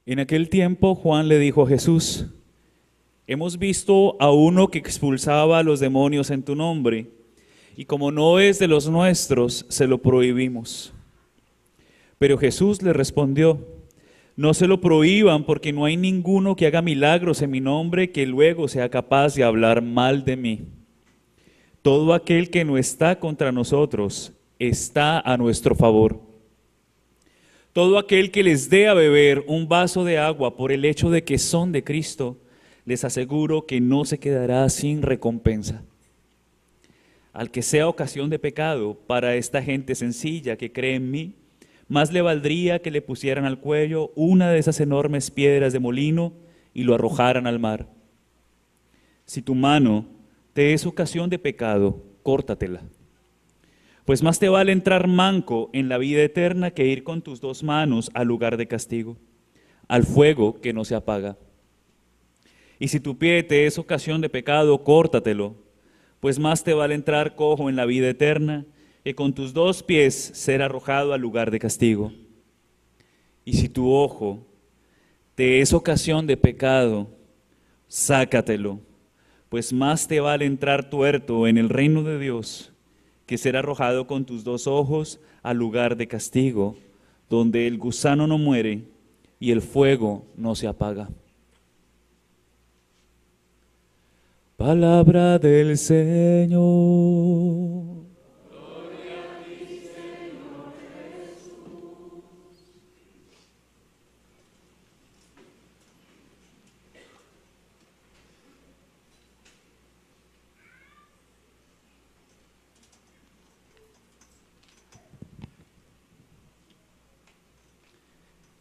En aquel tiempo Juan le dijo a Jesús: hemos visto a uno que expulsaba a los demonios en tu nombre, y como no es de los nuestros, se lo prohibimos. Pero Jesús le respondió: no se lo prohíban, porque no hay ninguno que haga milagros en mi nombre que luego sea capaz de hablar mal de mí. Todo aquel que no está contra nosotros está a nuestro favor. Todo aquel que les dé a beber un vaso de agua por el hecho de que son de Cristo, les aseguro que no se quedará sin recompensa. Al que sea ocasión de pecado para esta gente sencilla que cree en mí, más le valdría que le pusieran al cuello una de esas enormes piedras de molino y lo arrojaran al mar. Si tu mano te es ocasión de pecado, córtatela. Pues más te vale entrar manco en la vida eterna que ir con tus dos manos al lugar de castigo, al fuego que no se apaga. Y si tu pie te es ocasión de pecado, córtatelo, pues más te vale entrar cojo en la vida eterna que con tus dos pies ser arrojado al lugar de castigo. Y si tu ojo te es ocasión de pecado, sácatelo, pues más te vale entrar tuerto en el reino de Dios que ser arrojado con tus dos ojos al lugar de castigo, donde el gusano no muere y el fuego no se apaga. Palabra del Señor. Gloria a ti, Señor Jesús.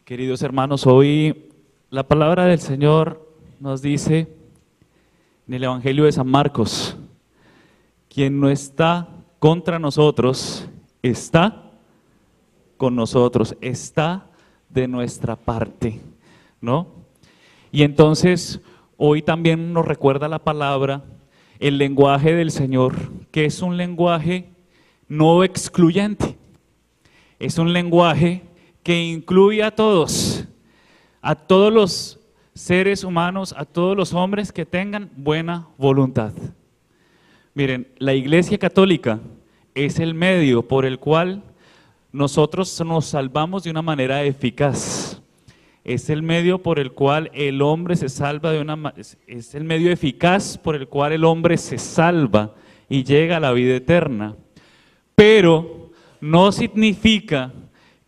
Queridos hermanos, hoy la palabra del Señor nos dice en el Evangelio de San Marcos: quien no está contra nosotros, está con nosotros, está de nuestra parte, ¿no? Y entonces hoy también nos recuerda la palabra, el lenguaje del Señor, que es un lenguaje no excluyente, es un lenguaje que incluye a todos los seres humanos, a todos los hombres que tengan buena voluntad. Miren, la Iglesia Católica es el medio por el cual nosotros nos salvamos de una manera eficaz. Es el medio por el cual el hombre se salva es el medio eficaz por el cual el hombre se salva y llega a la vida eterna. Pero no significa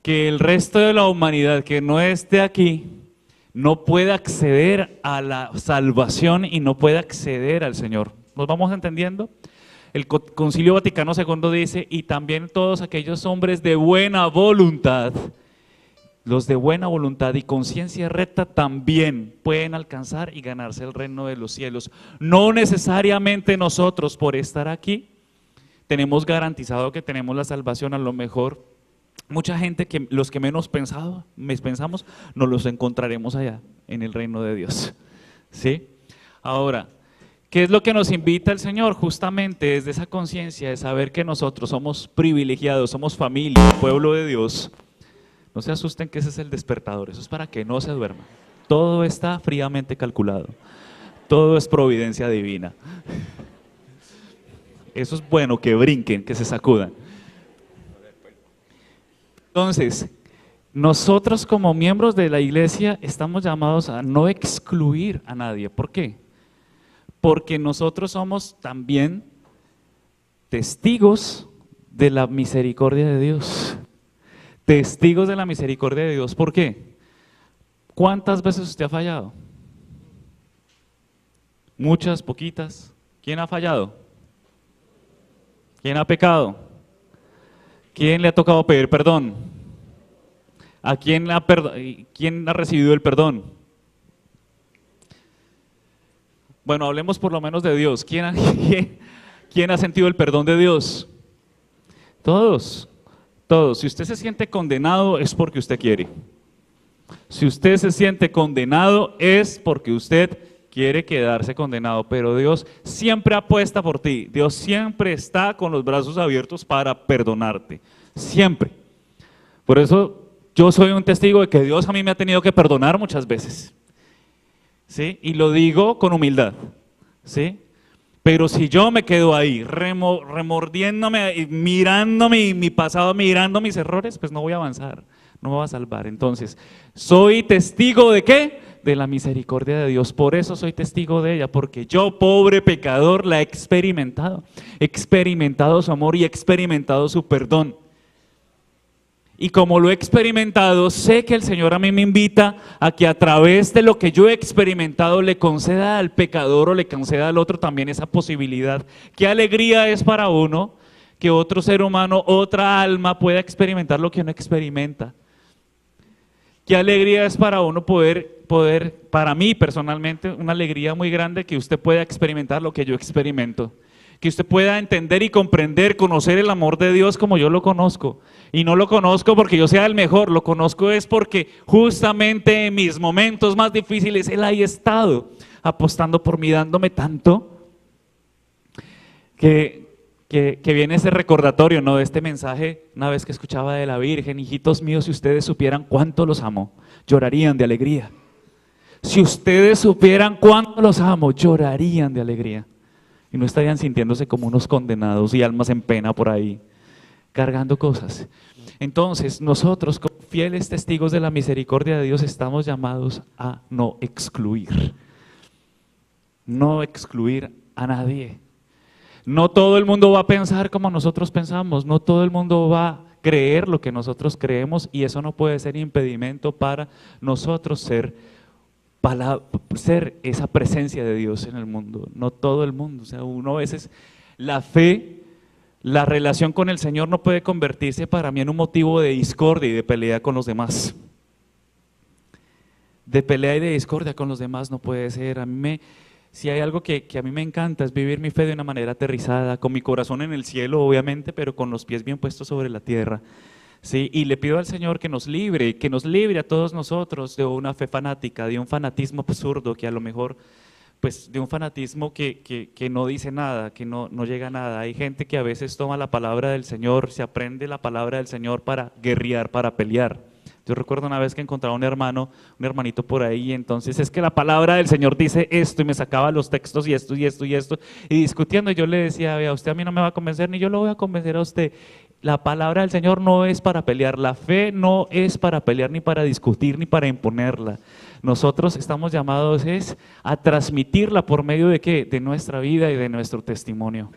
que el resto de la humanidad que no esté aquí no pueda acceder a la salvación y no pueda acceder al Señor. ¿Nos vamos entendiendo? El Concilio Vaticano II dice: y también todos aquellos hombres de buena voluntad, los de buena voluntad y conciencia recta también pueden alcanzar y ganarse el reino de los cielos. No necesariamente nosotros, por estar aquí, tenemos garantizado que tenemos la salvación. A lo mejor mucha gente, que los que menos pensamos, nos los encontraremos allá en el reino de Dios. ¿Sí? Ahora, ¿qué es lo que nos invita el Señor? Justamente desde esa conciencia de saber que nosotros somos privilegiados, somos familia, pueblo de Dios. No se asusten que ese es el despertador, eso es para que no se duerman. Todo está fríamente calculado, todo es providencia divina. Eso es bueno, que brinquen, que se sacudan. Entonces, nosotros como miembros de la iglesia estamos llamados a no excluir a nadie. ¿Por qué? Porque nosotros somos también testigos de la misericordia de Dios. Testigos de la misericordia de Dios. ¿Por qué? ¿Cuántas veces usted ha fallado? Muchas, poquitas. ¿Quién ha fallado? ¿Quién ha pecado? ¿Quién le ha tocado pedir perdón? ¿A quién ha recibido el perdón? Bueno, hablemos por lo menos de Dios. ¿Quién ha sentido el perdón de Dios? Todos, todos. Si usted se siente condenado es porque usted quiere. Si usted se siente condenado es porque usted quiere quedarse condenado, pero Dios siempre apuesta por ti. Dios siempre está con los brazos abiertos para perdonarte, siempre. Por eso Yo soy un testigo de que Dios a mí me ha tenido que perdonar muchas veces, ¿sí? Y lo digo con humildad, ¿sí? Pero si yo me quedo ahí remordiéndome, mirando mi pasado, mirando mis errores, pues no voy a avanzar, no me voy a salvar. Entonces, ¿soy testigo de qué? De la misericordia de Dios. Por eso soy testigo de ella, porque yo, pobre pecador, la he experimentado su amor y he experimentado su perdón. Y como lo he experimentado, sé que el Señor a mí me invita a que a través de lo que yo he experimentado le conceda al pecador o le conceda al otro también esa posibilidad. Qué alegría es para uno que otro ser humano, otra alma pueda experimentar lo que uno experimenta. Qué alegría es para uno poder, para mí personalmente, una alegría muy grande que usted pueda experimentar lo que yo experimento. Que usted pueda entender y comprender, conocer el amor de Dios como yo lo conozco. Y no lo conozco porque yo sea el mejor, lo conozco es porque justamente en mis momentos más difíciles Él ha estado apostando por mí, dándome tanto, que viene ese recordatorio, ¿no? De este mensaje, una vez que escuchaba de la Virgen: hijitos míos, si ustedes supieran cuánto los amo, llorarían de alegría. Si ustedes supieran cuánto los amo, llorarían de alegría. Y no estarían sintiéndose como unos condenados y almas en pena por ahí, cargando cosas. Entonces, nosotros, como fieles testigos de la misericordia de Dios, estamos llamados a no excluir a nadie. No todo el mundo va a pensar como nosotros pensamos, no todo el mundo va a creer lo que nosotros creemos, y eso no puede ser impedimento para nosotros ser esa presencia de Dios en el mundo. No todo el mundo, o sea, uno a veces, la fe, la relación con el Señor no puede convertirse para mí en un motivo de discordia y de pelea con los demás. De pelea y de discordia con los demás no puede ser. Si hay algo que a mí me encanta es vivir mi fe de una manera aterrizada, con mi corazón en el cielo obviamente, pero con los pies bien puestos sobre la tierra. Sí, y le pido al Señor que nos libre a todos nosotros de una fe fanática, de un fanatismo absurdo, que a lo mejor, pues de un fanatismo que no dice nada, que no llega a nada. Hay gente que a veces toma la palabra del Señor, se aprende la palabra del Señor para guerrear, para pelear. Yo recuerdo una vez que encontraba un hermanito por ahí, y entonces es que la palabra del Señor dice esto, y me sacaba los textos y esto, y discutiendo, y yo le decía: vea, usted a mí no me va a convencer, ni yo lo voy a convencer a usted. La palabra del Señor no es para pelear, la fe no es para pelear, ni para discutir, ni para imponerla. Nosotros estamos llamados a transmitirla por medio de ¿qué? De nuestra vida y de nuestro testimonio.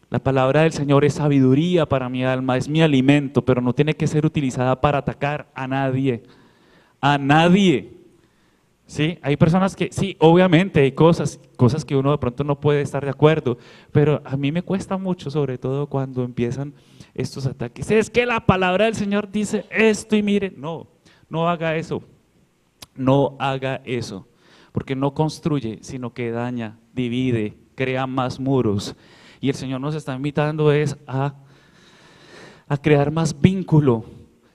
La palabra del Señor es sabiduría para mi alma, es mi alimento, pero no tiene que ser utilizada para atacar a nadie. A nadie. ¿Sí? Hay personas que, sí, obviamente hay cosas que uno de pronto no puede estar de acuerdo, pero a mí me cuesta mucho, sobre todo cuando empiezan estos ataques. Es que la palabra del Señor dice esto y mire, no haga eso, porque no construye, sino que daña, divide, crea más muros. Y el Señor nos está invitando a crear más vínculo,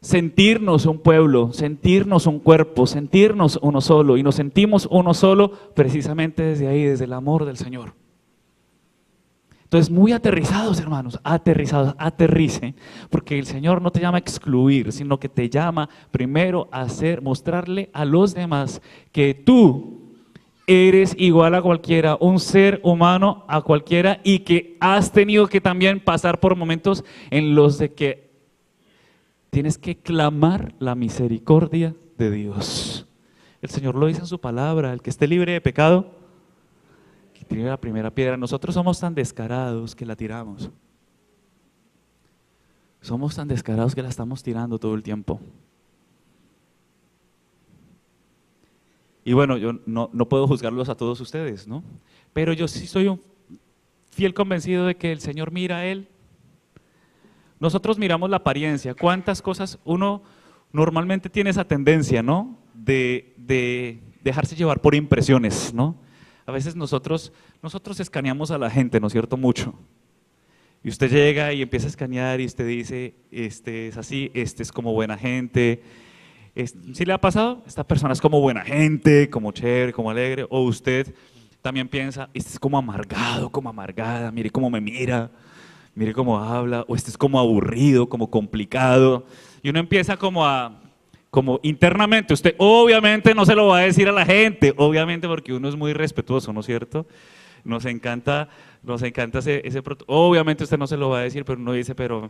sentirnos un pueblo, sentirnos un cuerpo, sentirnos uno solo, y nos sentimos uno solo precisamente desde ahí, desde el amor del Señor. Entonces, muy aterrizados, hermanos, aterrice, porque el Señor no te llama a excluir, sino que te llama primero a mostrarle a los demás que tú eres igual a cualquiera, un ser humano a cualquiera, y que has tenido que también pasar por momentos en los de que tienes que clamar la misericordia de Dios. El Señor lo dice en su palabra: el que esté libre de pecado, que tire la primera piedra. Nosotros somos tan descarados que la tiramos. Somos tan descarados que la estamos tirando todo el tiempo. Y bueno, yo no puedo juzgarlos a todos ustedes, ¿no? Pero yo sí soy un fiel convencido de que el Señor mira a Él. Nosotros miramos la apariencia. ¿Cuántas cosas uno normalmente tiene esa tendencia, ¿no? De dejarse llevar por impresiones, ¿no? A veces nosotros escaneamos a la gente, ¿no es cierto? Mucho. Y usted llega y empieza a escanear y usted dice: este es así, este es como buena gente. ¿Sí le ha pasado? Esta persona es como buena gente, como chévere, como alegre. O usted también piensa: este es como amargado, como amargada, mire cómo me mira, mire cómo habla, o este es como aburrido, como complicado. Y uno empieza como internamente, usted obviamente no se lo va a decir a la gente, obviamente porque uno es muy respetuoso, ¿no es cierto? Nos encanta obviamente usted no se lo va a decir, pero uno dice, pero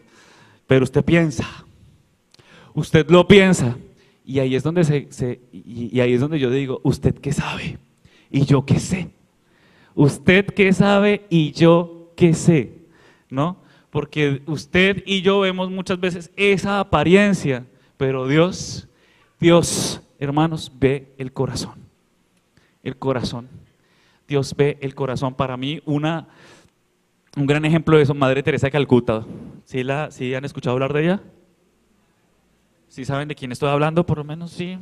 usted piensa, usted lo piensa. Y ahí es donde y ahí es donde yo digo, ¿usted qué sabe? ¿Y yo qué sé? ¿Usted qué sabe y yo qué sé? ¿No? Porque usted y yo vemos muchas veces esa apariencia, pero Dios, hermanos, ve el corazón. El corazón. Dios ve el corazón. Para mí, un gran ejemplo de eso, Madre Teresa de Calcuta. ¿Sí han escuchado hablar de ella? ¿Sí saben de quién estoy hablando? Por lo menos sí.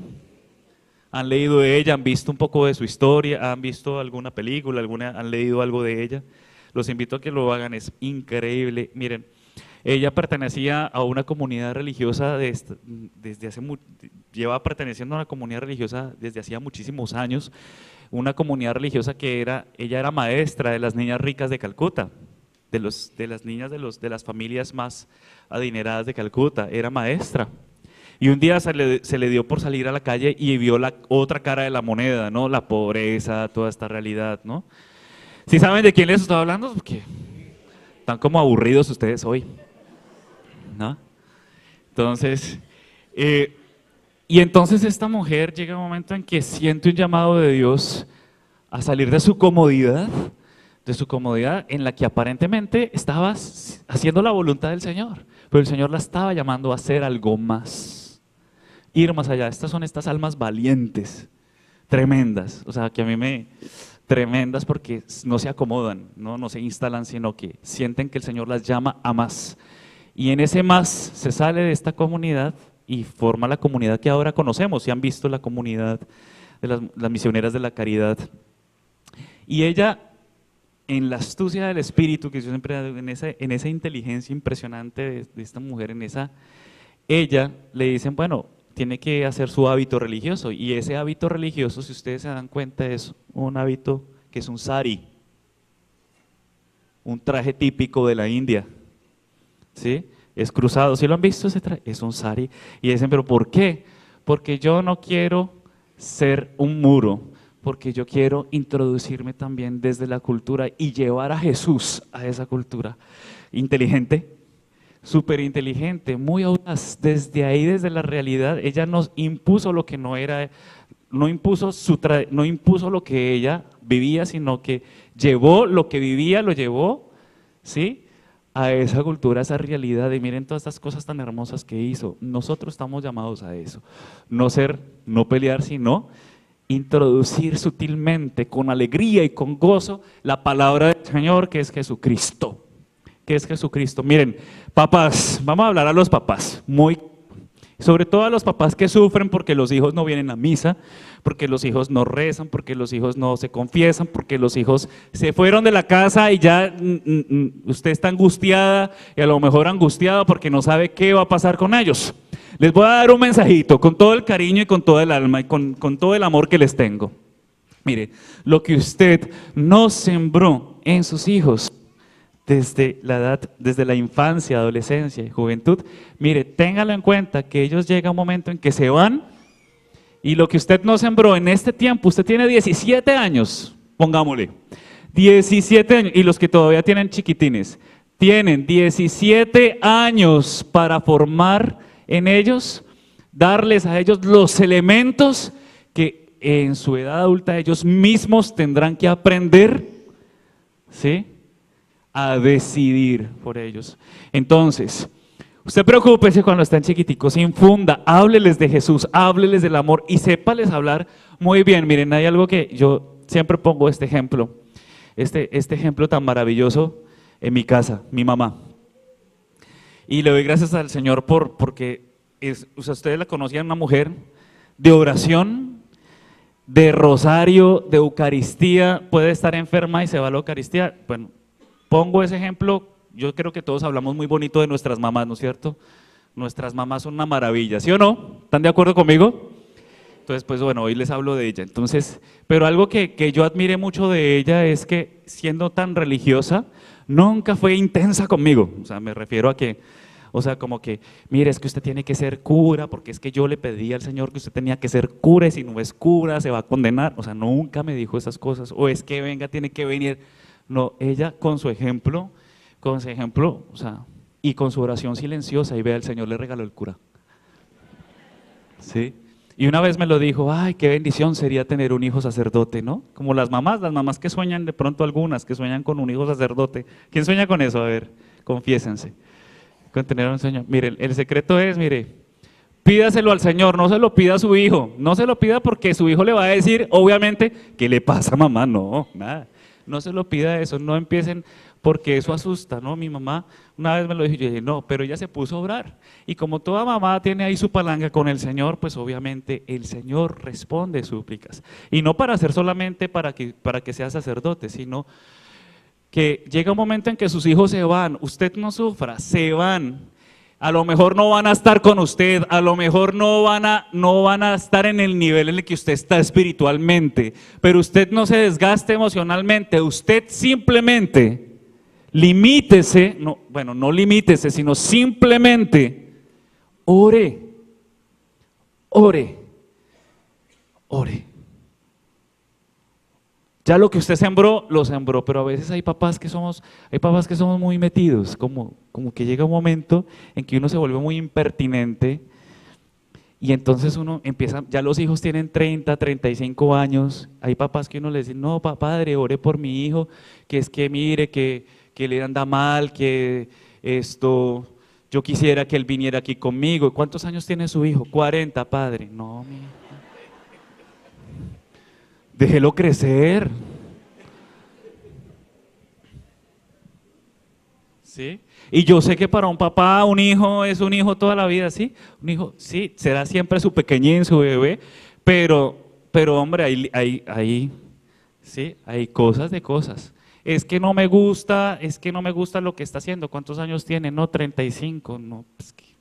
¿Han leído de ella? ¿Han visto un poco de su historia? ¿Han visto alguna película? ¿Han leído algo de ella? Los invito a que lo hagan, es increíble. Miren, ella pertenecía a una comunidad religiosa lleva perteneciendo a una comunidad religiosa desde hacía muchísimos años, una comunidad religiosa ella era maestra de las niñas ricas de Calcuta, de las niñas de las familias más adineradas de Calcuta, era maestra. Y un día se le dio por salir a la calle y vio la otra cara de la moneda, ¿no? La pobreza, toda esta realidad, ¿no? ¿Sí saben de quién les estoy hablando? Porque están como aburridos ustedes hoy, ¿no? Entonces, y entonces esta mujer llega un momento en que siente un llamado de Dios a salir de su comodidad en la que aparentemente estaba haciendo la voluntad del Señor, pero el Señor la estaba llamando a hacer algo más. Ir más allá. Estas son estas almas valientes, tremendas, o sea, que a mí tremendas porque no se acomodan, no se instalan, sino que sienten que el Señor las llama a más. Y en ese más se sale de esta comunidad y forma la comunidad que ahora conocemos. Si han visto la comunidad de las misioneras de la caridad. Y ella, en la astucia del espíritu, que yo siempre en esa inteligencia impresionante de esta mujer, ella le dicen, bueno, tiene que hacer su hábito religioso, y ese hábito religioso, si ustedes se dan cuenta, es un hábito que es un sari, un traje típico de la India, ¿sí? Es cruzado, ¿sí lo han visto ese traje? Es un sari, y dicen, ¿pero por qué? Porque yo no quiero ser un muro, porque yo quiero introducirme también desde la cultura y llevar a Jesús a esa cultura. Inteligente, súper inteligente, muy audaz. Desde ahí, desde la realidad, ella nos impuso lo que no era, no impuso lo que ella vivía, sino que llevó lo que vivía, lo llevó, ¿sí?, a esa cultura, a esa realidad. Y miren todas estas cosas tan hermosas que hizo. Nosotros estamos llamados a eso, no pelear, sino introducir sutilmente, con alegría y con gozo, la palabra del Señor, que es Jesucristo. Que es Jesucristo. Miren, papás, vamos a hablar a los papás, sobre todo a los papás que sufren porque los hijos no vienen a misa, porque los hijos no rezan, porque los hijos no se confiesan, porque los hijos se fueron de la casa y ya usted está angustiada y a lo mejor angustiado porque no sabe qué va a pasar con ellos. Les voy a dar un mensajito con todo el cariño y con todo el alma y con todo el amor que les tengo. Mire, lo que usted no sembró en sus hijos desde la infancia, adolescencia y juventud, mire, téngalo en cuenta que ellos llega un momento en que se van, y lo que usted no sembró en este tiempo, usted tiene 17 años, pongámosle, 17 años, y los que todavía tienen chiquitines, tienen 17 años para formar en ellos, darles a ellos los elementos que en su edad adulta ellos mismos tendrán que aprender, ¿sí?, a decidir por ellos. Entonces, usted preocúpese cuando están chiquiticos, infunda, hábleles de Jesús, hábleles del amor y sépales hablar muy bien. Miren, hay algo que yo siempre pongo este ejemplo tan maravilloso en mi casa, mi mamá. Y le doy gracias al Señor porque ustedes la conocían, una mujer de oración, de rosario, de Eucaristía. Puede estar enferma y se va a la Eucaristía. Bueno, pongo ese ejemplo. Yo creo que todos hablamos muy bonito de nuestras mamás, ¿no es cierto? Nuestras mamás son una maravilla, ¿sí o no? ¿Están de acuerdo conmigo? Entonces, pues bueno, hoy les hablo de ella. Entonces, pero algo que yo admiré mucho de ella es que, siendo tan religiosa, nunca fue intensa conmigo. O sea, me refiero a que, o sea, como que, mire, es que usted tiene que ser cura, porque es que yo le pedí al Señor que usted tenía que ser cura, y si no es cura se va a condenar. O sea, nunca me dijo esas cosas, o es que venga, tiene que venir. No, ella con su ejemplo, o sea, y con su oración silenciosa, y vea, el Señor le regaló el cura. ¿Sí? Y una vez me lo dijo, ay, qué bendición sería tener un hijo sacerdote, ¿no? Como las mamás que sueñan, de pronto algunas que sueñan con un hijo sacerdote. ¿Quién sueña con eso? A ver, confiésense. Con tener un sueño. Mire, el secreto es, mire, pídaselo al Señor, no se lo pida a su hijo, no se lo pida porque su hijo le va a decir, obviamente, ¿qué le pasa, mamá? No, nada. No se lo pida eso, no empiecen porque eso asusta, ¿no? Mi mamá una vez me lo dijo y yo dije, no, pero ella se puso a orar. Y como toda mamá tiene ahí su palanca con el Señor, pues obviamente el Señor responde súplicas. Y no para ser solamente para que sea sacerdote, sino que llega un momento en que sus hijos se van, usted no sufra, se van. A lo mejor no van a estar con usted, a lo mejor no van a estar en el nivel en el que usted está espiritualmente, pero usted no se desgaste emocionalmente, usted simplemente limítese, no, bueno, no limítese, sino simplemente ore, ore, ore. Ya lo que usted sembró, lo sembró, pero a veces hay papás que somos muy metidos, como que llega un momento en que uno se vuelve muy impertinente y entonces uno empieza, ya los hijos tienen 30, 35 años, hay papás que uno les dice, no, padre, ore por mi hijo, que es que mire, que le anda mal, que esto, yo quisiera que él viniera aquí conmigo. ¿Cuántos años tiene su hijo? 40, padre. No, mi hijo. Déjelo crecer. ¿Sí? Y yo sé que para un papá, un hijo es un hijo toda la vida, ¿sí? Un hijo, sí, será siempre su pequeñín, su bebé, pero hombre, sí, hay cosas de cosas. Es que no me gusta lo que está haciendo. ¿Cuántos años tiene? No, 35, no, pues que…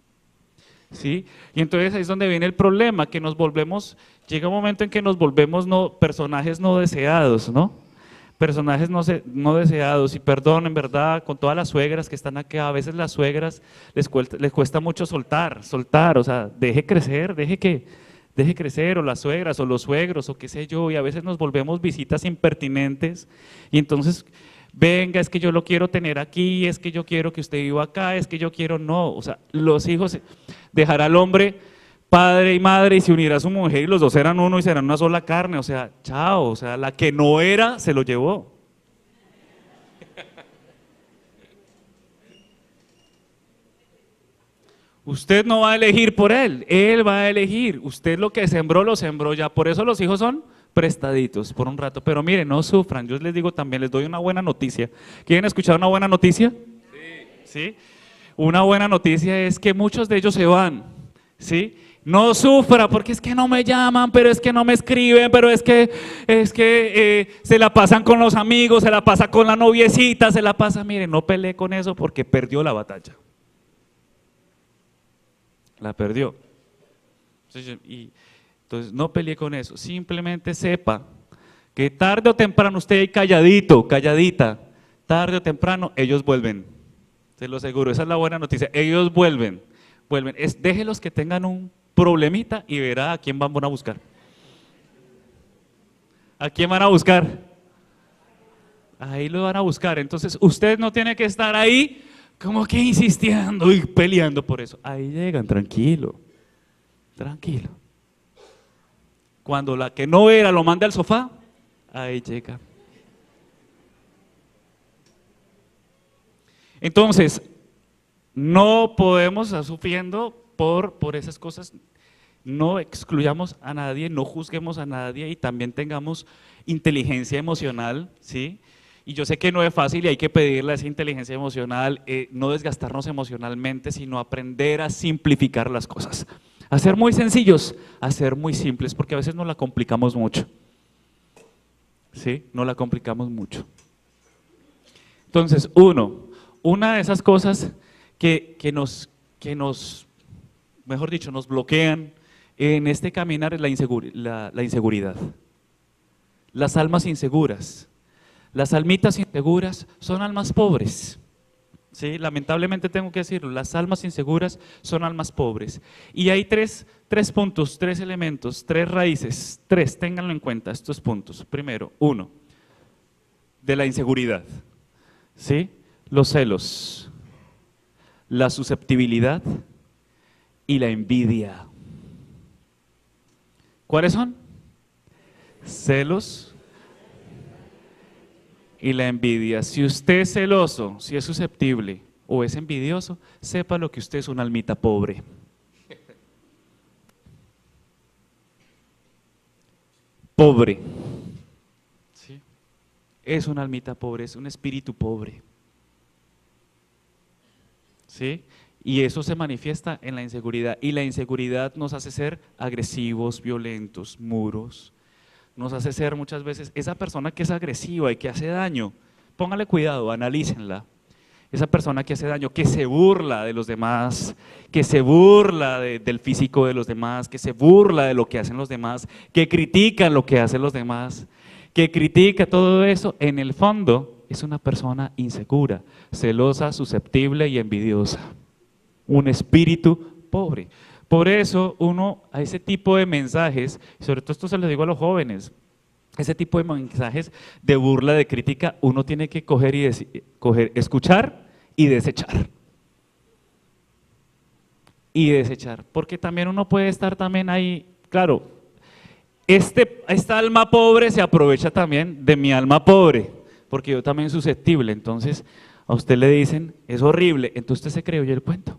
¿Sí? Y entonces ahí es donde viene el problema, que llega un momento en que nos volvemos personajes no deseados, ¿no? Personajes no deseados, y perdón, en verdad, con todas las suegras que están acá, a veces las suegras les cuesta mucho soltar, o sea, deje crecer, o las suegras, o los suegros, o qué sé yo, y a veces nos volvemos visitas impertinentes, y entonces… Venga, es que yo lo quiero tener aquí, es que yo quiero que usted viva acá, es que yo quiero, no, o sea, los hijos, dejará al hombre padre y madre y se unirá a su mujer y los dos serán uno y serán una sola carne, o sea, chao, o sea, la que no era se lo llevó. Usted no va a elegir por él va a elegir, usted lo que sembró lo sembró ya, por eso los hijos son prestaditos por un rato, pero miren, no sufran, yo les digo también, les doy una buena noticia. ¿Quieren escuchar una buena noticia? Sí. Una buena noticia es que muchos de ellos se van, ¿sí? No sufra porque es que no me llaman, pero es que no me escriben, pero es que se la pasan con los amigos, se la pasa con la noviecita, miren, no pelee con eso porque perdió la batalla. La perdió. Entonces no pelee con eso, simplemente sepa que tarde o temprano usted ahí calladito, calladita, tarde o temprano ellos vuelven, se lo aseguro, esa es la buena noticia, ellos vuelven, déjelos que tengan un problemita y verá a quién van a buscar. ¿A quién van a buscar? Ahí lo van a buscar, entonces usted no tiene que estar ahí como que insistiendo y peleando por eso, ahí llegan, tranquilo, tranquilo. Cuando la que no era lo manda al sofá, ahí llega. Entonces, no podemos estar sufriendo por esas cosas, no excluyamos a nadie, no juzguemos a nadie y también tengamos inteligencia emocional, ¿sí? Y yo sé que no es fácil y hay que pedirle esa inteligencia emocional, no desgastarnos emocionalmente, sino aprender a simplificar las cosas. A ser muy sencillos, a ser muy simples, porque a veces nos la complicamos mucho. ¿Sí? Nos la complicamos mucho. Entonces, una de esas cosas que nos, mejor dicho, nos bloquean en este caminar es la inseguridad. Las almas inseguras. Las almitas inseguras son almas pobres. Sí, lamentablemente tengo que decirlo, las almas inseguras son almas pobres. Y hay tres puntos, tres elementos, tres raíces, ténganlo en cuenta estos puntos. Primero, uno, de la inseguridad, ¿sí? Los celos, la susceptibilidad y la envidia. ¿Cuáles son? Celos y la envidia. Si usted es celoso, si es susceptible o es envidioso, sepa lo que usted es una almita pobre. Pobre. ¿Sí? Es una almita pobre, es un espíritu pobre. ¿Sí? Y eso se manifiesta en la inseguridad. Y la inseguridad nos hace ser agresivos, violentos, muros. Nos hace ser muchas veces esa persona que es agresiva y que hace daño. Póngale cuidado, analícenla. Esa persona que hace daño, que se burla de los demás, que se burla del físico de los demás, que se burla de lo que hacen los demás, que critica lo que hacen los demás, que critica todo eso, en el fondo es una persona insegura, celosa, susceptible y envidiosa. Un espíritu pobre. Por eso uno a ese tipo de mensajes, sobre todo esto se lo digo a los jóvenes, ese tipo de mensajes de burla, de crítica, uno tiene que escuchar y desechar. Y desechar, porque también uno puede estar también ahí, claro, esta alma pobre se aprovecha también de mi alma pobre, porque yo también soy susceptible, entonces a usted le dicen, es horrible, entonces usted se creyó el cuento.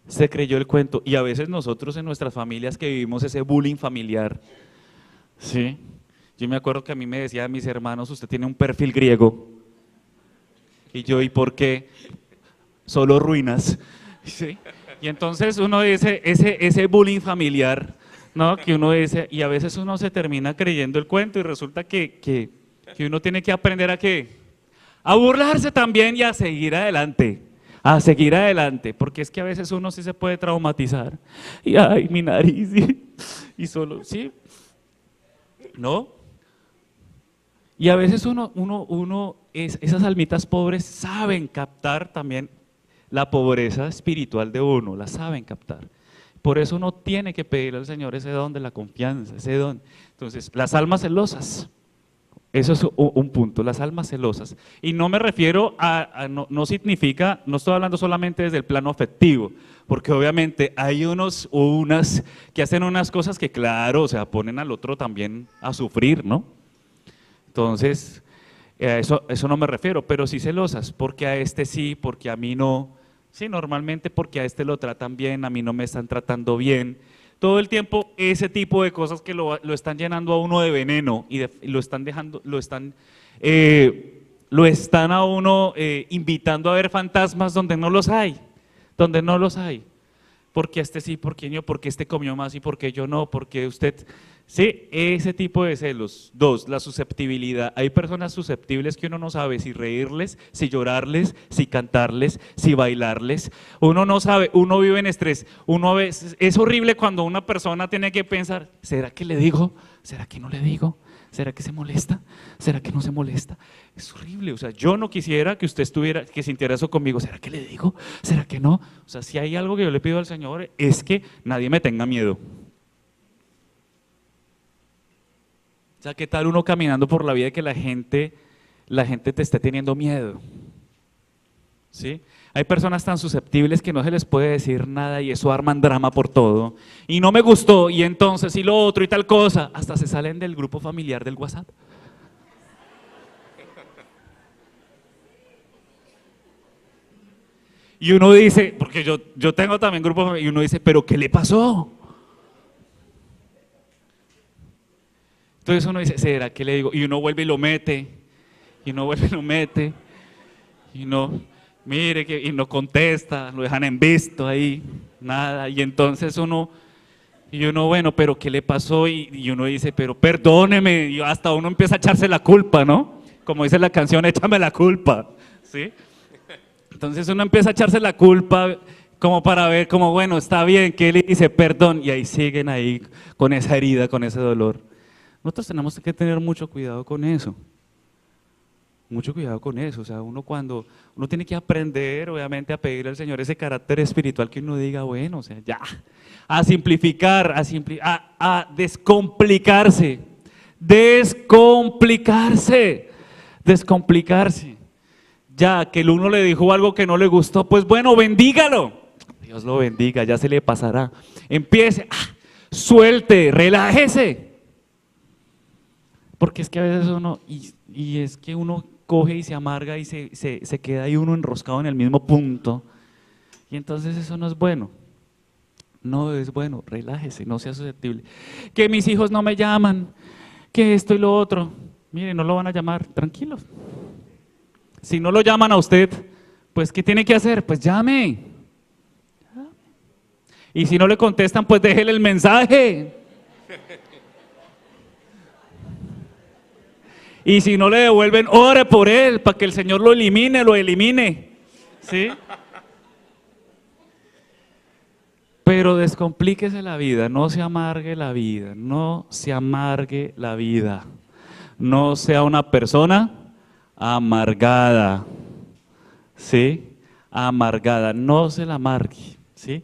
Se creyó el cuento, y a veces nosotros en nuestras familias que vivimos ese bullying familiar, ¿sí? Yo me acuerdo que a mí me decían mis hermanos, usted tiene un perfil griego, y yo, ¿y por qué? Solo ruinas, ¿sí? Y entonces uno dice, ese bullying familiar, ¿no? Que uno dice, y a veces uno se termina creyendo el cuento, y resulta que uno tiene que aprender a ¿qué? A burlarse también y a seguir adelante. A seguir adelante, porque es que a veces uno sí se puede traumatizar, y ay, mi nariz, y solo, ¿sí? ¿No? Y a veces esas almitas pobres saben captar también la pobreza espiritual de uno, la saben captar. Por eso uno tiene que pedirle al Señor ese don de la confianza, ese don. Entonces, las almas celosas. Eso es un punto, las almas celosas. Y no me refiero no significa, no estoy hablando solamente desde el plano afectivo, porque obviamente hay unas que hacen unas cosas que claro, o sea, ponen al otro también a sufrir, ¿no? Entonces, eso no me refiero, pero sí celosas, porque a este sí, porque a mí no. Sí, normalmente porque a este lo tratan bien, a mí no me están tratando bien. Todo el tiempo ese tipo de cosas que lo están llenando a uno de veneno y lo están dejando, lo están a uno invitando a ver fantasmas donde no los hay, donde no los hay. Porque este sí, porque yo, porque este comió más y porque yo no, porque usted, sí, ese tipo de celos. Dos, la susceptibilidad. Hay personas susceptibles que uno no sabe si reírles, si llorarles, si cantarles, si bailarles. Uno no sabe, uno vive en estrés. Es horrible cuando una persona tiene que pensar, ¿será que le digo? ¿Será que no le digo? ¿Será que se molesta? ¿Será que no se molesta? Es horrible, o sea, yo no quisiera que usted que sintiera eso conmigo. ¿Será que le digo? ¿Será que no? O sea, si hay algo que yo le pido al Señor es que nadie me tenga miedo. O sea, ¿qué tal uno caminando por la vida y que la gente te esté teniendo miedo? ¿Sí? Hay personas tan susceptibles que no se les puede decir nada y eso arman drama por todo. Y no me gustó, y entonces, y lo otro, y tal cosa. Hasta se salen del grupo familiar del WhatsApp. Y uno dice, porque yo tengo también grupo familiar, y uno dice, ¿pero qué le pasó? Entonces uno dice, ¿será que le digo? Y uno vuelve y lo mete, y uno vuelve y lo mete, y no, mire, y no contesta, lo dejan en visto ahí, nada, y entonces uno, bueno, pero ¿qué le pasó? Y uno dice, pero perdóneme, y hasta uno empieza a echarse la culpa, ¿no? Como dice la canción, échame la culpa, ¿sí? Entonces uno empieza a echarse la culpa como para ver, como bueno, está bien, que le dice perdón, y ahí siguen ahí con esa herida, con ese dolor. Nosotros tenemos que tener mucho cuidado con eso. Mucho cuidado con eso, o sea, uno tiene que aprender, obviamente, a pedirle al Señor ese carácter espiritual que uno diga, bueno, o sea, ya, a simplificar, a descomplicarse, descomplicarse. Ya, que el uno le dijo algo que no le gustó, pues bueno, bendígalo. Dios lo bendiga, ya se le pasará. Empiece, suelte, relájese. Porque es que a veces uno, y es que uno coge y se amarga y se queda ahí uno enroscado en el mismo punto. Y entonces eso no es bueno. No es bueno, relájese, no sea susceptible. Que mis hijos no me llaman, que esto y lo otro. Mire, no lo van a llamar, tranquilos. Si no lo llaman a usted, pues ¿qué tiene que hacer? Pues llame. Y si no le contestan, pues déjele el mensaje. Y si no le devuelven, ore por él, para que el Señor lo elimine. ¿Sí? Pero descomplíquese la vida, no se amargue la vida, no se amargue la vida. No sea una persona amargada, ¿sí? Amargada, no se la amargue, ¿sí?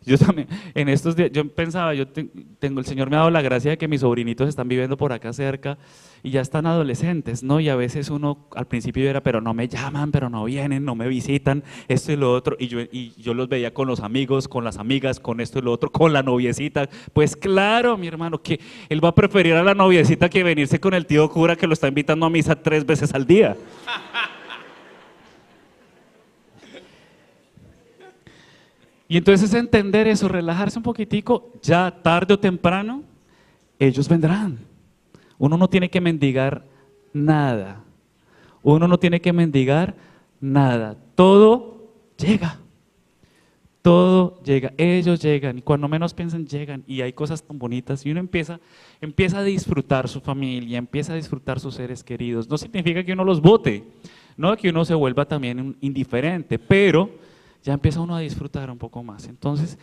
Yo también, en estos días, yo pensaba, el Señor me ha dado la gracia de que mis sobrinitos están viviendo por acá cerca y ya están adolescentes, ¿no? Y a veces uno al principio era, pero no me llaman, pero no vienen, no me visitan, esto y lo otro, y yo los veía con los amigos, con las amigas, con esto y lo otro, con la noviecita. Pues claro, mi hermano, que él va a preferir a la noviecita que venirse con el tío cura que lo está invitando a misa 3 veces al día. Y entonces es entender eso, relajarse un poquitico, ya tarde o temprano, ellos vendrán. Uno no tiene que mendigar nada. Uno no tiene que mendigar nada. Todo llega. Todo llega. Ellos llegan. Y cuando menos piensan, llegan. Y hay cosas tan bonitas. Y uno empieza a disfrutar su familia, empieza a disfrutar sus seres queridos. No significa que uno los bote, no que uno se vuelva también indiferente, pero ya empieza uno a disfrutar un poco más. Entonces,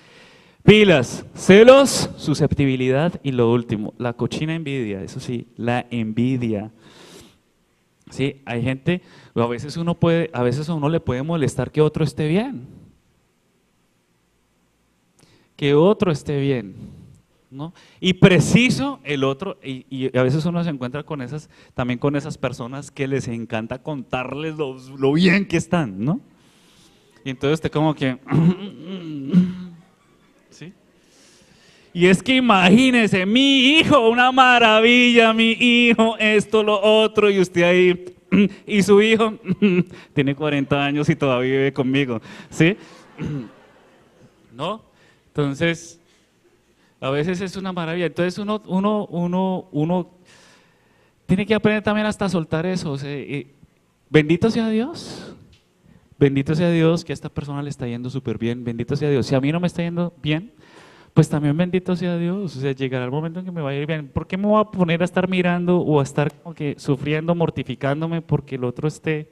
pilas, celos, susceptibilidad y lo último, la cochina envidia, eso sí, la envidia. Sí, hay gente, a veces a uno le puede molestar que otro esté bien. Que otro esté bien, ¿no? Y preciso el otro, y a veces uno se encuentra también con esas personas que les encanta contarles lo bien que están, ¿no? Y entonces usted como que, ¿sí? Y es que imagínese, mi hijo, una maravilla, mi hijo, esto, lo otro, y usted ahí, y su hijo, tiene 40 años y todavía vive conmigo, ¿sí? ¿No? Entonces, a veces es una maravilla. Entonces uno tiene que aprender también hasta a soltar eso. O sea, bendito sea Dios. Bendito sea Dios que a esta persona le está yendo súper bien. Bendito sea Dios. Si a mí no me está yendo bien, pues también bendito sea Dios. O sea, llegará el momento en que me va a ir bien. ¿Por qué me voy a poner a estar mirando o a estar como que sufriendo, mortificándome porque el otro esté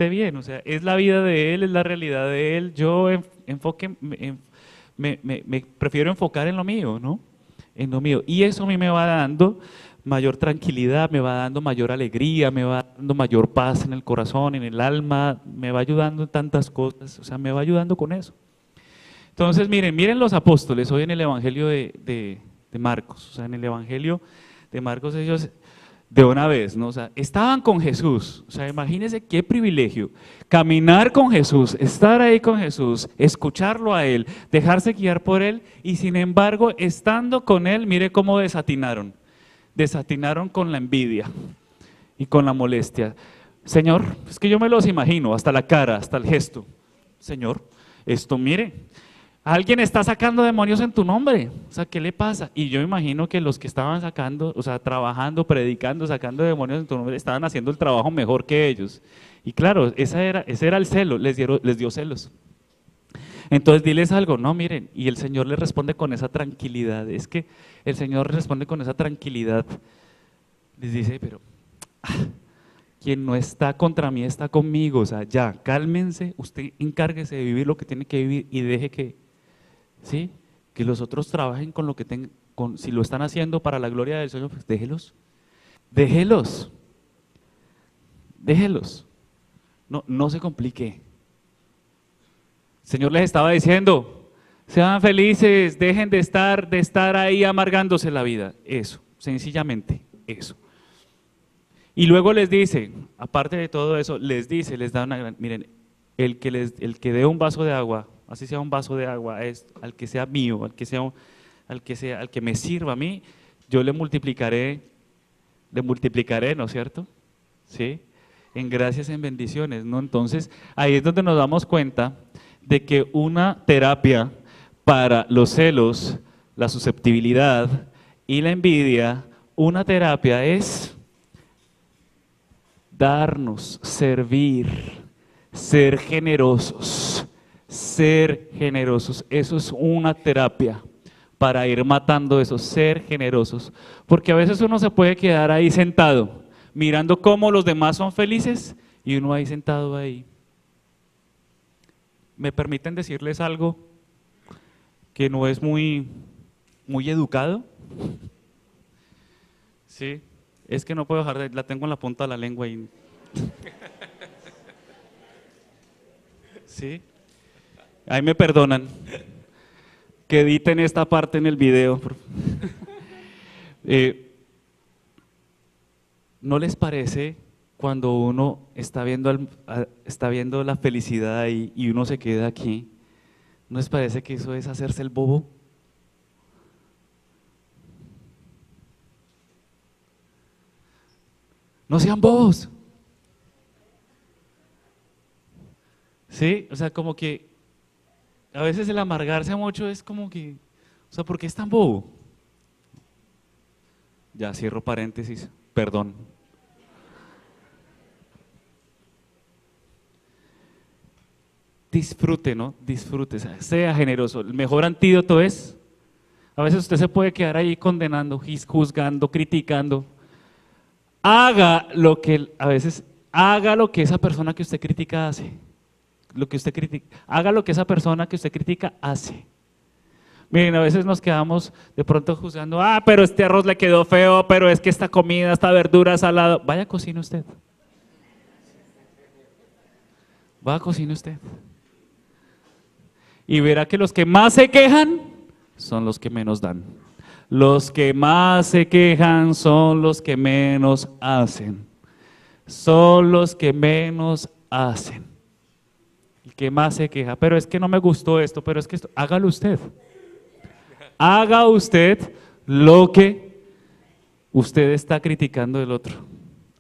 bien? O sea, es la vida de él, es la realidad de él. Yo me prefiero enfocar en lo mío, ¿no? En lo mío. Y eso a mí me va dando mayor tranquilidad, me va dando mayor alegría, me va dando mayor paz en el corazón, en el alma, me va ayudando en tantas cosas, o sea, me va ayudando con eso. Entonces, miren los apóstoles, hoy en el Evangelio de Marcos, o sea, en el Evangelio de Marcos ellos de una vez, ¿no? O sea, estaban con Jesús, o sea, imagínense qué privilegio, caminar con Jesús, estar ahí con Jesús, escucharlo a Él, dejarse guiar por Él, y sin embargo, estando con Él, mire cómo desatinaron con la envidia y con la molestia. Señor, es que yo me los imagino, hasta la cara, hasta el gesto. Señor, mire, alguien está sacando demonios en tu nombre, o sea, ¿qué le pasa? Y yo imagino que los que estaban sacando, o sea, trabajando, predicando, sacando demonios en tu nombre, estaban haciendo el trabajo mejor que ellos. Y claro, ese era el celo, les dio celos. Entonces diles algo, no, miren, y el Señor les responde con esa tranquilidad. Es que el Señor responde con esa tranquilidad. Les dice, pero quien no está contra mí está conmigo, o sea, ya, cálmense, usted encárguese de vivir lo que tiene que vivir y deje que, ¿sí? Que los otros trabajen con lo que tengan, si lo están haciendo para la gloria del Señor, pues déjelos. déjelos. No se complique. El Señor les estaba diciendo, sean felices, dejen de estar ahí amargándose la vida. Eso, sencillamente, eso. Y luego les dice, aparte de todo eso, les da una gran, miren, el que dé un vaso de agua, así sea un vaso de agua, es al que sea mío, al que me sirva a mí, yo le multiplicaré, ¿no es cierto? ¿Sí? En gracias, en bendiciones, ¿no? Entonces, ahí es donde nos damos cuenta de que una terapia para los celos, la susceptibilidad y la envidia, una terapia es darnos, servir, ser generosos, eso es una terapia para ir matando eso, ser generosos, porque a veces uno se puede quedar ahí sentado, mirando cómo los demás son felices y uno ahí sentado ahí. ¿Me permiten decirles algo que no es muy educado? Sí, es que no puedo dejar la tengo en la punta de la lengua y... Sí, ahí me perdonan, que editen esta parte en el video. ¿No les parece cuando uno está viendo la felicidad ahí y uno se queda aquí? ¿No les parece que eso es hacerse el bobo? No sean bobos. Sí, o sea, como que a veces el amargarse mucho es como que, o sea, ¿por qué es tan bobo? Ya cierro paréntesis, perdón. Disfrute, ¿no? Disfrute, sea generoso. El mejor antídoto es, a veces usted se puede quedar ahí condenando, juzgando, criticando. Haga lo que esa persona que usted critica hace. Haga lo que esa persona que usted critica hace. Miren, a veces nos quedamos de pronto juzgando, pero este arroz le quedó feo, pero es que esta comida, esta verdura, salado. Vaya, cocine usted. Vaya, cocine usted. Y verá que los que más se quejan son los que menos dan. Los que más se quejan son los que menos hacen. Son los que menos hacen. El que más se queja, pero es que no me gustó esto, pero es que esto, hágalo usted. Haga usted lo que usted está criticando del otro.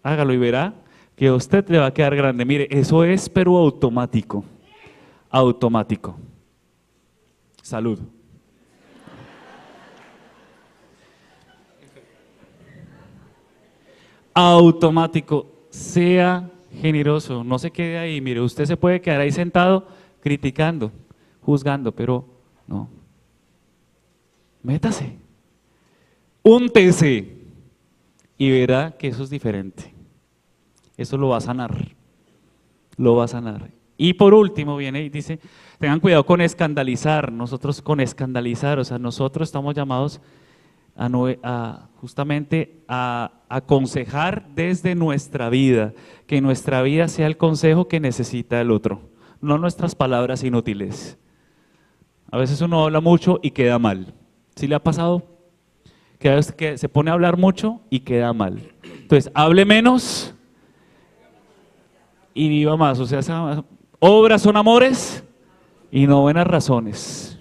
Hágalo y verá que a usted le va a quedar grande. Mire, eso es pero automático. Automático. Salud. Automático, sea generoso, no se quede ahí. Mire, usted se puede quedar ahí sentado criticando, juzgando, pero no. Métase, úntese y verá que eso es diferente. Eso lo va a sanar, lo va a sanar. Y por último viene y dice, tengan cuidado con escandalizar. Nosotros con escandalizar, o sea, nosotros estamos llamados justamente a aconsejar desde nuestra vida, que nuestra vida sea el consejo que necesita el otro, no nuestras palabras inútiles. A veces uno habla mucho y queda mal. ¿Sí le ha pasado? Que se pone a hablar mucho y queda mal. Entonces, hable menos y viva más. O sea, obras son amores y no buenas razones.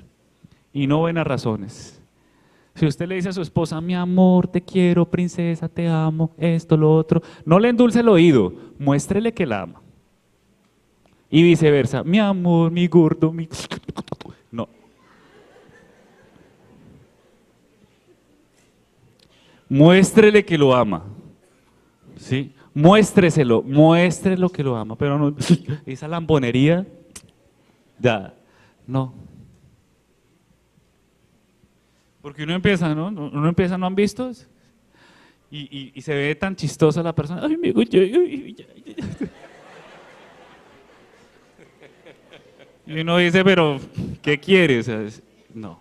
Y no buenas razones. Si usted le dice a su esposa, mi amor, te quiero, princesa, te amo, esto, lo otro, no le endulce el oído, muéstrele que la ama. Y viceversa, mi amor, mi gordo, mi... No. Muéstrele que lo ama. ¿Sí? Muéstreselo, muéstrelo que lo ama, pero no, esa lambonería, ya, no. Porque uno empieza, ¿no? ¿No han visto? Y se ve tan chistosa la persona. Ay, me gusta. Y uno dice, pero, ¿qué quiere? O sea, no.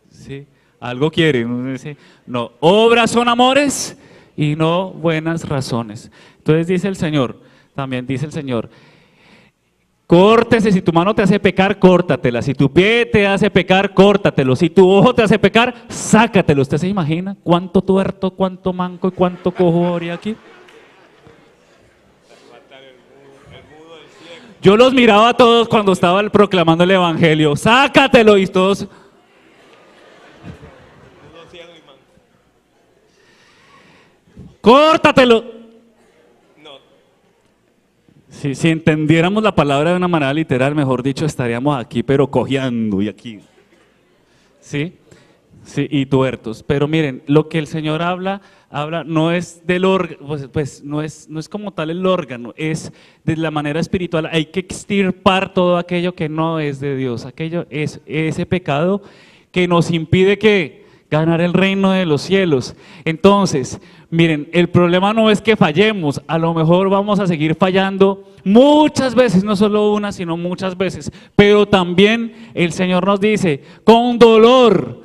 Sí, algo quiere. Uno dice, no, obras son amores y no buenas razones. Entonces dice el Señor, también dice el Señor, córtese, si tu mano te hace pecar, córtatela, si tu pie te hace pecar, córtatelo, si tu ojo te hace pecar, sácatelo. ¿Usted se imagina cuánto tuerto, cuánto manco y cuánto cojo habría aquí? Yo los miraba a todos cuando estaba proclamando el evangelio, sácatelo, y todos... Córtatelo. Si entendiéramos la palabra de una manera literal, mejor dicho, estaríamos aquí, pero cojeando y aquí. ¿Sí? Sí, y tuertos. Pero miren, lo que el Señor habla no es del órgano, pues no es como tal el órgano, es de la manera espiritual. Hay que extirpar todo aquello que no es de Dios, aquello es ese pecado que nos impide que ganar el reino de los cielos. Entonces, miren, el problema no es que fallemos, a lo mejor vamos a seguir fallando muchas veces, no solo una, sino muchas veces, pero también el Señor nos dice, con dolor,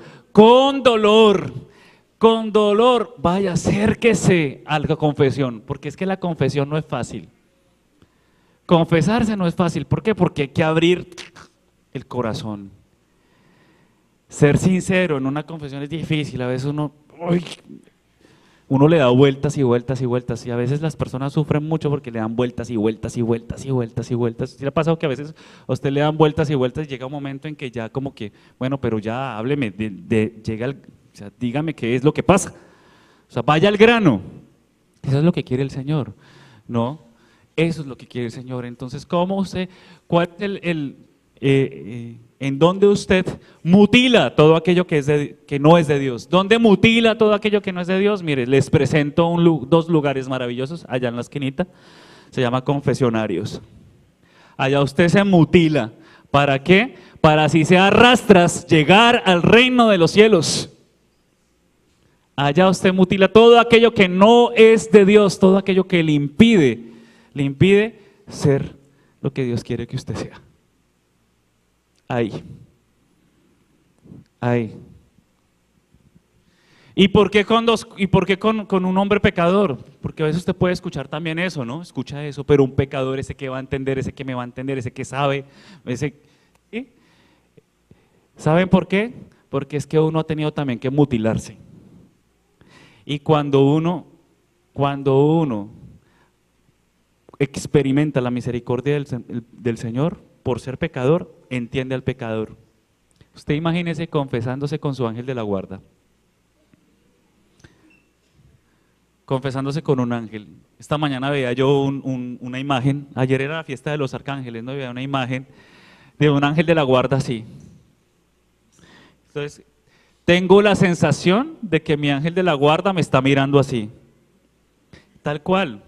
vaya, acérquese a la confesión, porque es que la confesión no es fácil. Confesarse no es fácil, ¿por qué? Porque hay que abrir el corazón. Ser sincero en una confesión es difícil, a veces uno le da vueltas y vueltas y vueltas, y a veces las personas sufren mucho porque le dan vueltas y vueltas y vueltas y vueltas y vueltas. ¿Sí le ha pasado que a veces a usted le dan vueltas y vueltas y llega un momento en que ya como que, bueno, pero ya hábleme, o sea, dígame qué es lo que pasa? O sea, vaya al grano. Eso es lo que quiere el Señor, ¿no? Eso es lo que quiere el Señor. Entonces, cuál es en dónde usted mutila todo aquello que no es de Dios? ¿Dónde mutila todo aquello que no es de Dios? Mire, les presento dos lugares maravillosos allá en la esquinita, se llama confesionarios. Allá usted se mutila. ¿Para qué? Para así se arrastras llegar al reino de los cielos. Allá usted mutila todo aquello que no es de Dios, todo aquello que le impide ser lo que Dios quiere que usted sea. Ahí. ¿Y por qué con un hombre pecador? Porque a veces usted puede escuchar también eso, ¿no? Escucha eso, pero un pecador, ese que va a entender, ese que me va a entender, ese que sabe, ese... ¿Sí? ¿Saben por qué? Porque es que uno ha tenido también que mutilarse. Y cuando uno experimenta la misericordia del Señor por ser pecador, entiende al pecador. Usted imagínese confesándose con su ángel de la guarda. Confesándose con un ángel. Esta mañana veía yo una imagen, ayer era la fiesta de los arcángeles, ¿no? Veía una imagen de un ángel de la guarda así. Entonces, tengo la sensación de que mi ángel de la guarda me está mirando así. Tal cual.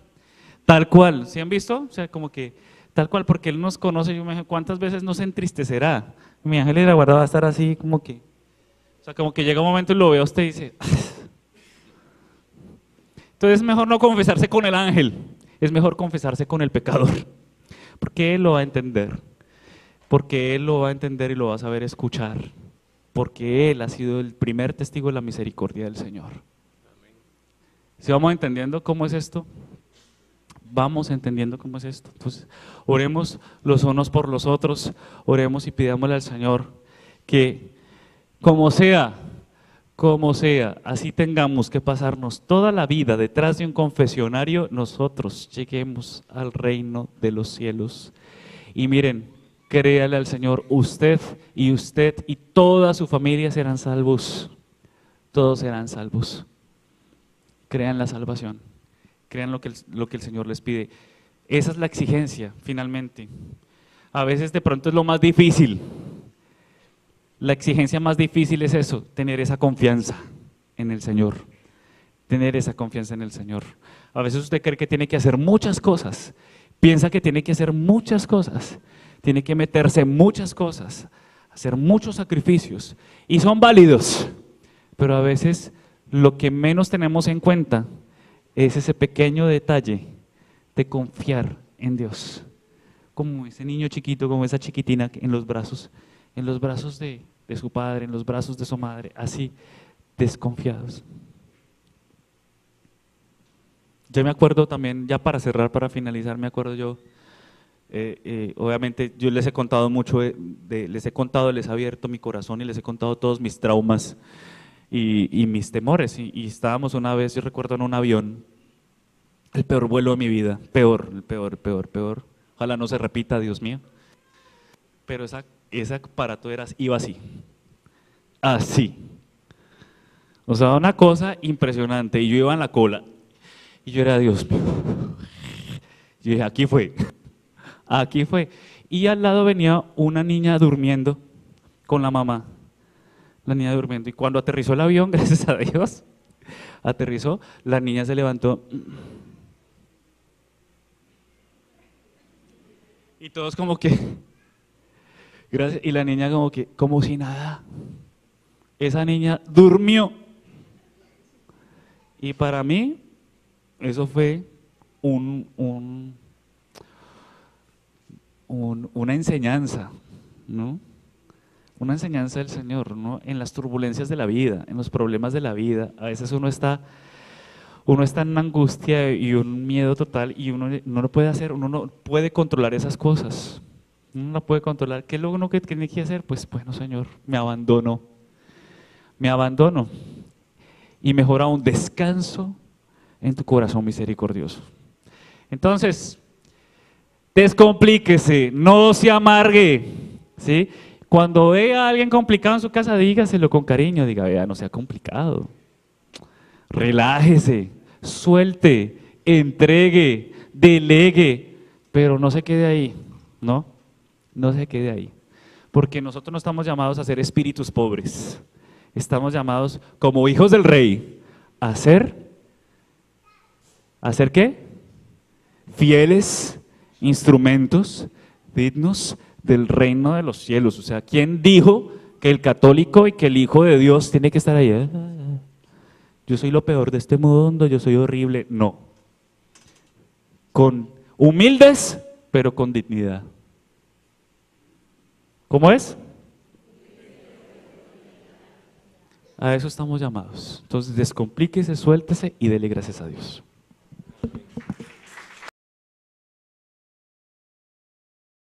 ¿Sí han visto? O sea, como que tal cual, porque Él nos conoce. Yo me imagino, ¿cuántas veces no se entristecerá? Mi ángel de la guarda va a estar así como que, o sea, como que llega un momento y lo ve a usted y dice, entonces es mejor no confesarse con el ángel, es mejor confesarse con el pecador, porque Él lo va a entender, y lo va a saber escuchar, porque Él ha sido el primer testigo de la misericordia del Señor. ¿Sí vamos entendiendo cómo es esto? Vamos entendiendo cómo es esto. Entonces, oremos los unos por los otros, oremos y pidámosle al Señor que como sea, así tengamos que pasarnos toda la vida detrás de un confesionario, nosotros lleguemos al reino de los cielos. Y miren, créale al Señor, usted y toda su familia serán salvos. Todos serán salvos. Crean la salvación. Crean lo que el Señor les pide. Esa es la exigencia, finalmente. A veces de pronto es lo más difícil. La exigencia más difícil es eso, tener esa confianza en el Señor. Tener esa confianza en el Señor. A veces usted cree que tiene que hacer muchas cosas. Piensa que tiene que hacer muchas cosas. Tiene que meterse en muchas cosas. Hacer muchos sacrificios. Y son válidos. Pero a veces lo que menos tenemos en cuenta es ese pequeño detalle de confiar en Dios, como ese niño chiquito, como esa chiquitina en los brazos de su padre, en los brazos de su madre, así desconfiados. Yo me acuerdo también, ya para cerrar, para finalizar, me acuerdo yo, obviamente yo les he contado mucho, les he contado, les he abierto mi corazón y les he contado todos mis traumas y mis temores. Y estábamos una vez, yo recuerdo, en un avión, el peor vuelo de mi vida, peor, el peor, el peor, peor. Ojalá no se repita, Dios mío. Pero ese aparato iba así, así. O sea, una cosa impresionante. Y yo iba en la cola. Y yo era, Dios mío. Yo dije, aquí fue. Aquí fue. Y al lado venía una niña durmiendo con la mamá. La niña durmiendo. Y cuando aterrizó el avión, gracias a Dios, aterrizó, la niña se levantó. Y todos como que, gracias. Y la niña como que, como si nada. Esa niña durmió. Y para mí, eso fue una enseñanza, ¿no? Una enseñanza del Señor, ¿no? En las turbulencias de la vida, en los problemas de la vida. A veces uno está en una angustia y un miedo total y uno no lo puede hacer, uno no puede controlar esas cosas. Uno no puede controlar. ¿Qué es lo uno que tiene que hacer? Pues bueno, Señor, me abandono. Me abandono. Y mejor aún, descanso en tu corazón misericordioso. Entonces, descomplíquese, no se amargue, ¿sí? Cuando vea a alguien complicado en su casa, dígaselo con cariño, diga, vea, no sea complicado. Relájese, suelte, entregue, delegue, pero no se quede ahí, ¿no? No se quede ahí. Porque nosotros no estamos llamados a ser espíritus pobres. Estamos llamados como hijos del Rey a ser qué? Fieles instrumentos dignos del reino de los cielos. O sea, ¿quién dijo que el católico y que el Hijo de Dios tiene que estar ahí? Yo soy lo peor de este mundo, yo soy horrible. No. Con humildes, pero con dignidad. ¿Cómo es? A eso estamos llamados. Entonces, descomplíquese, suéltese y dele gracias a Dios.